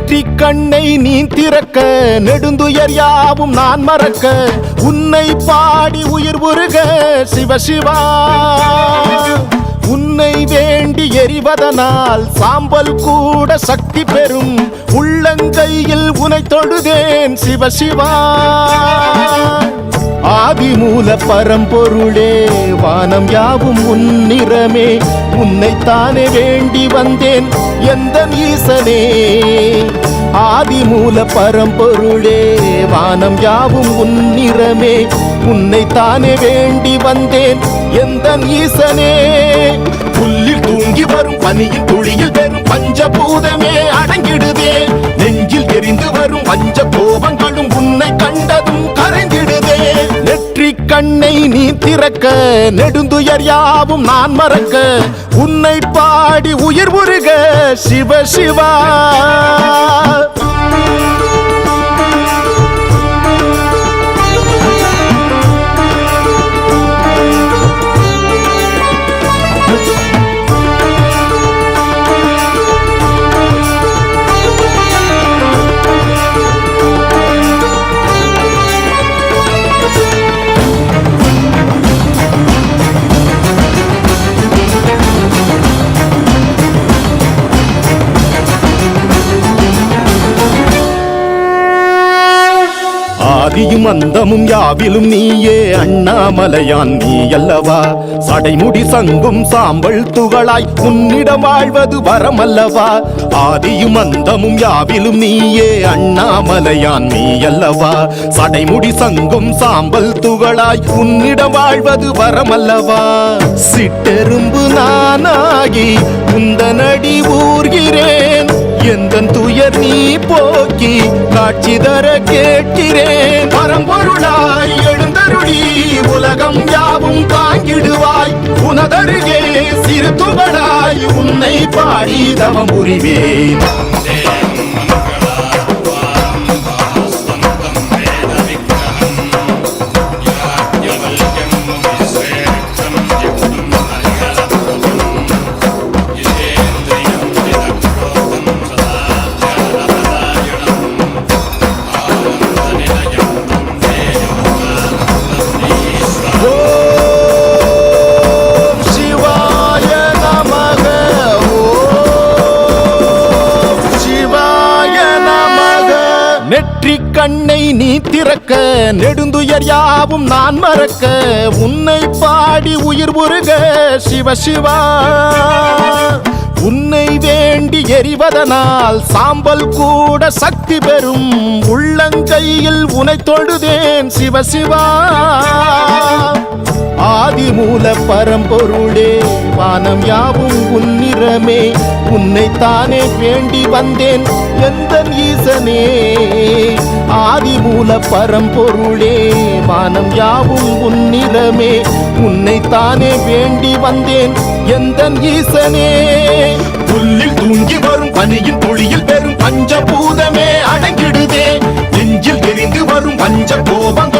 நெற்றி கண்ணை நீ திறக்க நெடுந்துயர் யாவும் நான் மறக்க உன்னை பாடி உயிர் உருக சிவசிவா உன்னை வேண்டி எரிவதனால் சாம்பல் கூட சக்தி பெறும் உள்ளங்கையில் உனை தொழுதேன் சிவசிவா ஆதிமூல பரம்பொருளே வானம் யாவும் உன்னிறமே உன்னைத்தானே வேண்டி வந்தேன் எந்த ஈசனே ஆதிமூல பரம்பொருளே வானம் யாவும் உன்னிறமே உன்னைத்தானே வேண்டி வந்தேன் எந்த ஈசனே புல்லில் தூங்கி வரும் பனியின் துளியில் பெறும் பஞ்சபூதமே அடங்கிடுதே நெஞ்சில் எரிந்து வரும் பஞ்ச கோபங்களும் உன்னை கண்டதும் கரைந்திடுதே நெற்றி கண்ணை நீ திறக்க நெடுந்துயர் யாவும் நான் மறக்க உன்னை பாடி உயிர் உருக சிவசிவா ஆதியும் அந்தமும் யாவிலும் நீயே அண்ணாமலையான் நீ அல்லவா சடைமுடி சங்கும் சாம்பல் துகளாய் உன்னிடம் வாழ்வது வரமல்லவா ஆதியும் அந்தமும் யாவிலும் நீயே அண்ணாமலையான் நீ அல்லவா சடைமுடி சங்கும் சாம்பல் துகளாய் உன்னிடம் வாழ்வது வரமல்லவா சிட்டெரும்பு நானாகி உந்தனடி ஊர்கிறேன் எந்தன் துயர் நீ போக்கி காட்சி தர கேட்கிறேன் பரம்பொருளாய் எழுந்தருளி உலகம் யாவும் தாங்கிடுவாய் உனதருகே சிறு துகளாய் உன்னை பாடி தவம் புரிவேன் நெற்றி கண்ணை நீ திறக்க நெடுந்துயர் யாவும் நான் மறக்க உன்னை பாடி உயிர் உருக சிவசிவா உன்னை வேண்டி எரிவதனால் சாம்பல் கூட சக்தி பெறும் உள்ளங்கையில் உனை தொழுதேன் சிவசிவா ஆதிமூல பரம்பொருளே வானம் யாவும் உன்னிறமே உன்னைத்தானே வேண்டி வந்தேன் எந்த ஈசனே ஆதிமூல பரம்பொருளே வானம் யாவும் உன்னிறமே உன்னைத்தானே வேண்டி வந்தேன் எந்த ஈசனே புல்லில் தூங்கி வரும் பனியின் துளியில் பெறும் பஞ்சபூதமே அடங்கிடுதே நெஞ்சில் எரிந்து வரும் பஞ்ச கோபம்